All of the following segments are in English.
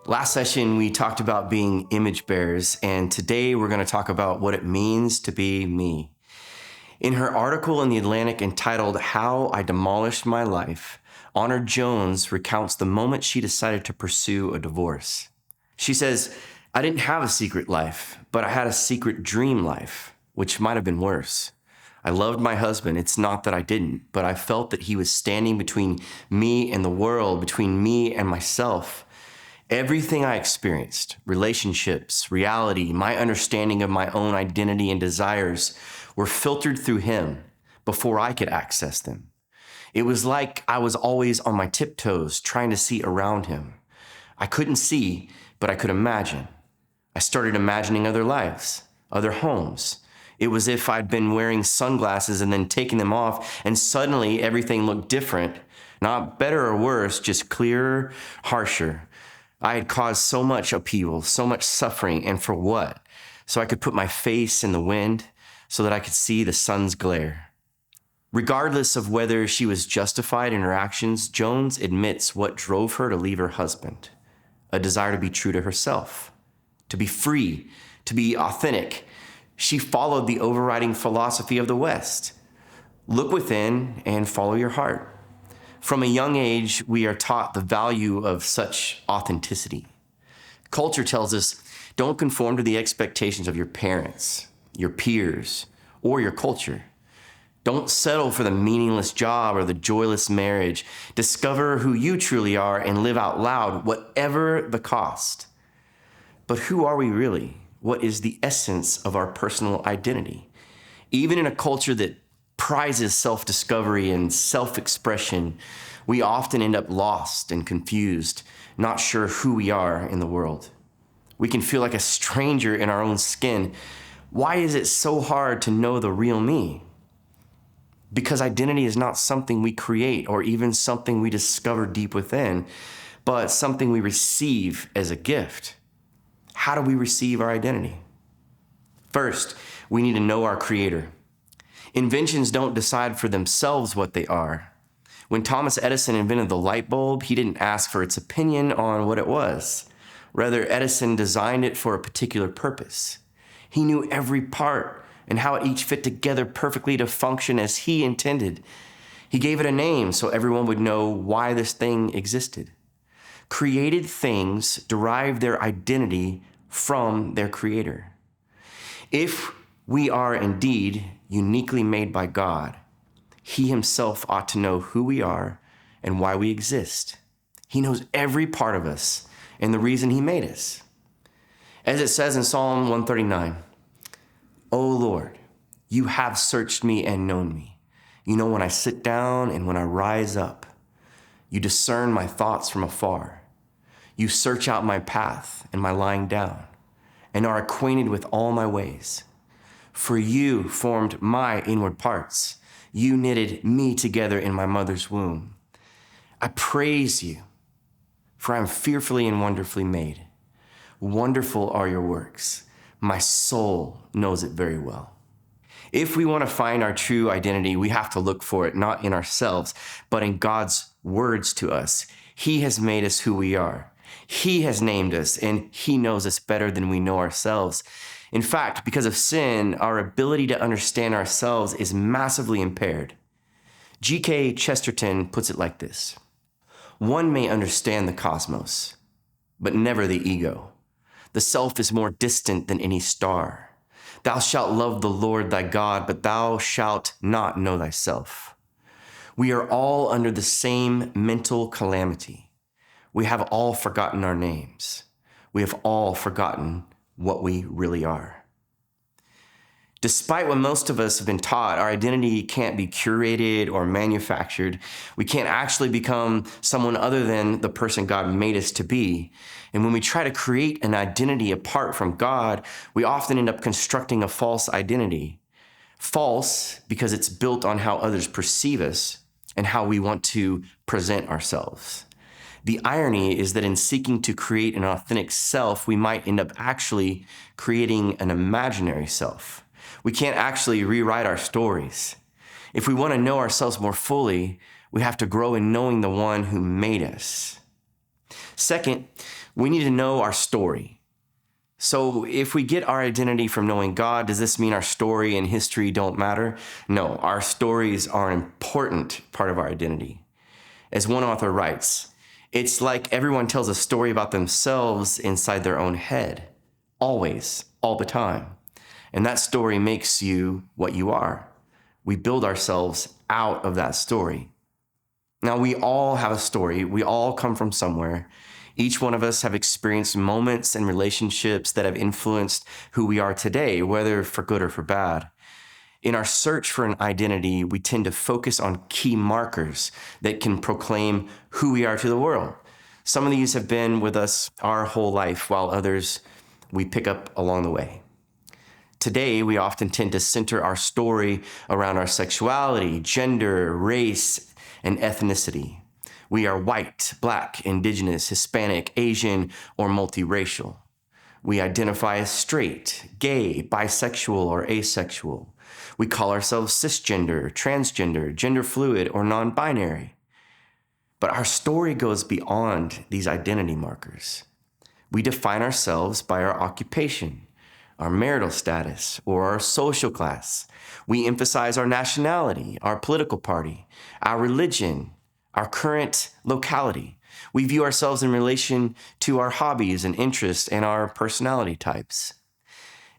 Last session, we talked about being image bearers, and today we're going to talk about what it means to be me. In her article in The Atlantic entitled How I Demolished My Life, Honor Jones recounts the moment she decided to pursue a divorce. She says, "I didn't have a secret life, but I had a secret dream life, which might have been worse. I loved my husband. It's not that I didn't, but I felt that he was standing between me and the world, between me and myself. Everything I experienced, relationships, reality, my understanding of my own identity and desires were filtered through him before I could access them. It was like I was always on my tiptoes trying to see around him. I couldn't see, but I could imagine. I started imagining other lives, other homes. It was if I'd been wearing sunglasses and then taking them off, and suddenly everything looked different. Not better or worse, just clearer, harsher. I had caused so much upheaval, so much suffering, and for what? So I could put my face in the wind, so that I could see the sun's glare." Regardless of whether she was justified in her actions, Jones admits what drove her to leave her husband: a desire to be true to herself, to be free, to be authentic. She followed the overriding philosophy of the West: look within and follow your heart. From a young age, we are taught the value of such authenticity. Culture tells us, don't conform to the expectations of your parents, your peers, or your culture. Don't settle for the meaningless job or the joyless marriage. Discover who you truly are and live out loud, whatever the cost. But who are we really? What is the essence of our personal identity? Even in a culture that prizes self-discovery and self-expression, we often end up lost and confused, not sure who we are in the world. We can feel like a stranger in our own skin. Why is it so hard to know the real me? Because identity is not something we create or even something we discover deep within, but something we receive as a gift. How do we receive our identity? First, we need to know our Creator. Inventions don't decide for themselves what they are. When Thomas Edison invented the light bulb, he didn't ask for its opinion on what it was. Rather, Edison designed it for a particular purpose. He knew every part and how it each fit together perfectly to function as he intended. He gave it a name so everyone would know why this thing existed. Created things derive their identity from their creator. If we are indeed uniquely made by God, he himself ought to know who we are and why we exist. He knows every part of us and the reason he made us. As it says in Psalm 139, "O Lord, you have searched me and known me. You know when I sit down and when I rise up. You discern my thoughts from afar. You search out my path and my lying down, and are acquainted with all my ways. For you formed my inward parts. You knitted me together in my mother's womb. I praise you, for I am fearfully and wonderfully made. Wonderful are your works. My soul knows it very well." If we want to find our true identity, we have to look for it not in ourselves, but in God's words to us. He has made us who we are. He has named us, and he knows us better than we know ourselves. In fact, because of sin, our ability to understand ourselves is massively impaired. G.K. Chesterton puts it like this: "One may understand the cosmos, but never the ego. The self is more distant than any star. Thou shalt love the Lord thy God, but thou shalt not know thyself." We are all under the same mental calamity. We have all forgotten our names. We have all forgotten what we really are. Despite what most of us have been taught, our identity can't be curated or manufactured. We can't actually become someone other than the person God made us to be. And when we try to create an identity apart from God, we often end up constructing a false identity. False because it's built on how others perceive us and how we want to present ourselves. The irony is that in seeking to create an authentic self, we might end up actually creating an imaginary self. We can't actually rewrite our stories. If we want to know ourselves more fully, we have to grow in knowing the one who made us. Second, we need to know our story. So if we get our identity from knowing God, does this mean our story and history don't matter? No, our stories are an important part of our identity. As one author writes, it's like everyone tells a story about themselves inside their own head, always, all the time. And that story makes you what you are. We build ourselves out of that story. Now, we all have a story. We all come from somewhere. Each one of us have experienced moments and relationships that have influenced who we are today, whether for good or for bad. In our search for an identity, we tend to focus on key markers that can proclaim who we are to the world. Some of these have been with us our whole life, while others we pick up along the way. Today, we often tend to center our story around our sexuality, gender, race, and ethnicity. We are white, black, indigenous, Hispanic, Asian, or multiracial. We identify as straight, gay, bisexual, or asexual. We call ourselves cisgender, transgender, gender fluid, or non-binary. But our story goes beyond these identity markers. We define ourselves by our occupation, our marital status, or our social class. We emphasize our nationality, our political party, our religion, our current locality. We view ourselves in relation to our hobbies and interests and our personality types.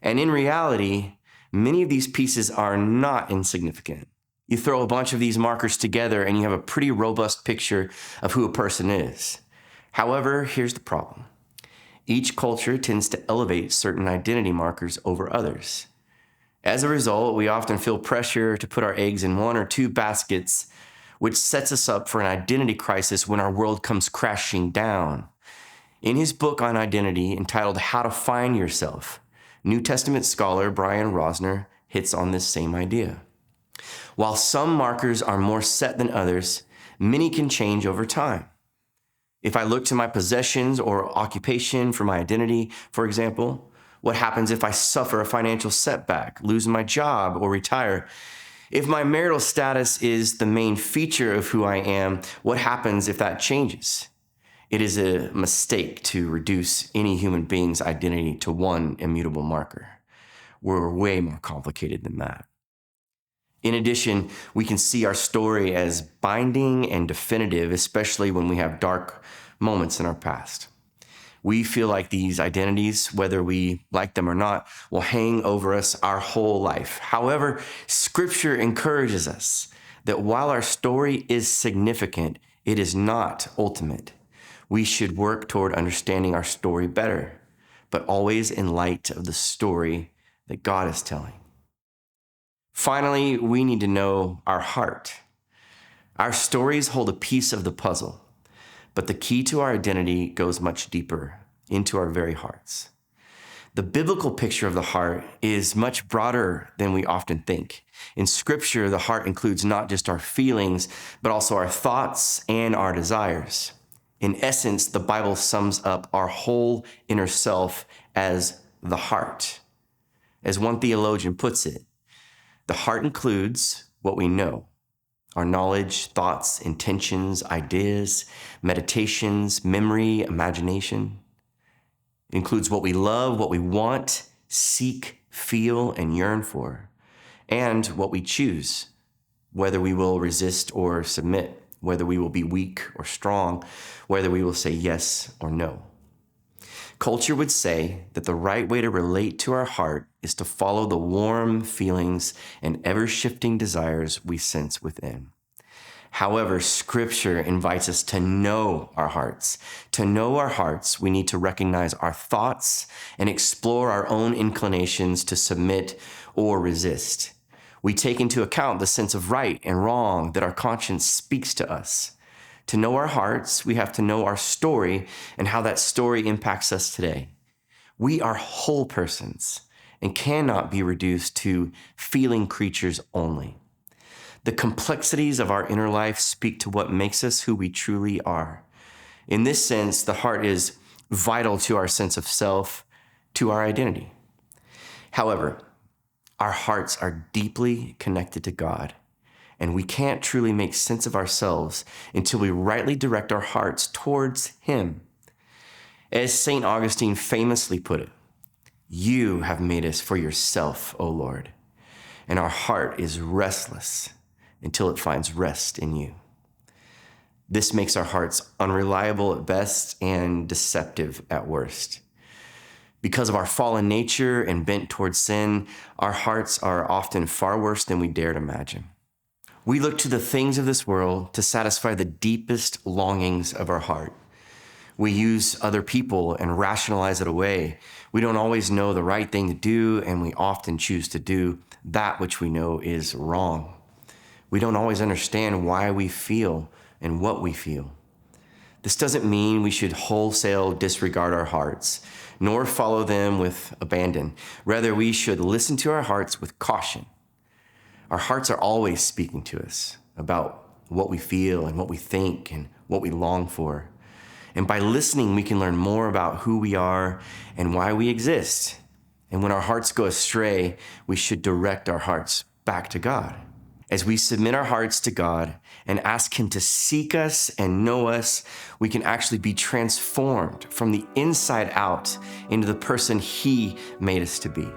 And in reality, many of these pieces are not insignificant. You throw a bunch of these markers together and you have a pretty robust picture of who a person is. However, here's the problem. Each culture tends to elevate certain identity markers over others. As a result, we often feel pressure to put our eggs in one or two baskets, which sets us up for an identity crisis when our world comes crashing down. In his book on identity, entitled How to Find Yourself, New Testament scholar Brian Rosner hits on this same idea. While some markers are more set than others, many can change over time. If I look to my possessions or occupation for my identity, for example, what happens if I suffer a financial setback, lose my job, or retire? If my marital status is the main feature of who I am, what happens if that changes? It is a mistake to reduce any human being's identity to one immutable marker. We're way more complicated than that. In addition, we can see our story as binding and definitive, especially when we have dark moments in our past. We feel like these identities, whether we like them or not, will hang over us our whole life. However, Scripture encourages us that while our story is significant, it is not ultimate. We should work toward understanding our story better, but always in light of the story that God is telling. Finally, we need to know our heart. Our stories hold a piece of the puzzle, but the key to our identity goes much deeper into our very hearts. The biblical picture of the heart is much broader than we often think. In Scripture, the heart includes not just our feelings, but also our thoughts and our desires. In essence, the Bible sums up our whole inner self as the heart. As one theologian puts it, the heart includes what we know, our knowledge, thoughts, intentions, ideas, meditations, memory, imagination. It includes what we love, what we want, seek, feel, and yearn for, and what we choose, whether we will resist or submit, whether we will be weak or strong, whether we will say yes or no. Culture would say that the right way to relate to our heart is to follow the warm feelings and ever-shifting desires we sense within. However, Scripture invites us to know our hearts. To know our hearts, we need to recognize our thoughts and explore our own inclinations to submit or resist. We take into account the sense of right and wrong that our conscience speaks to us. To know our hearts, we have to know our story and how that story impacts us today. We are whole persons and cannot be reduced to feeling creatures only. The complexities of our inner life speak to what makes us who we truly are. In this sense, the heart is vital to our sense of self, to our identity. However, our hearts are deeply connected to God, and we can't truly make sense of ourselves until we rightly direct our hearts towards Him. As St. Augustine famously put it, "You have made us for yourself, O Lord, and our heart is restless until it finds rest in you." This makes our hearts unreliable at best and deceptive at worst. Because of our fallen nature and bent towards sin, our hearts are often far worse than we dared imagine. We look to the things of this world to satisfy the deepest longings of our heart. We use other people and rationalize it away. We don't always know the right thing to do, and we often choose to do that which we know is wrong. We don't always understand why we feel and what we feel. This doesn't mean we should wholesale disregard our hearts, nor follow them with abandon. Rather, we should listen to our hearts with caution. Our hearts are always speaking to us about what we feel and what we think and what we long for. And by listening, we can learn more about who we are and why we exist. And when our hearts go astray, we should direct our hearts back to God. As we submit our hearts to God and ask Him to seek us and know us, we can actually be transformed from the inside out into the person He made us to be.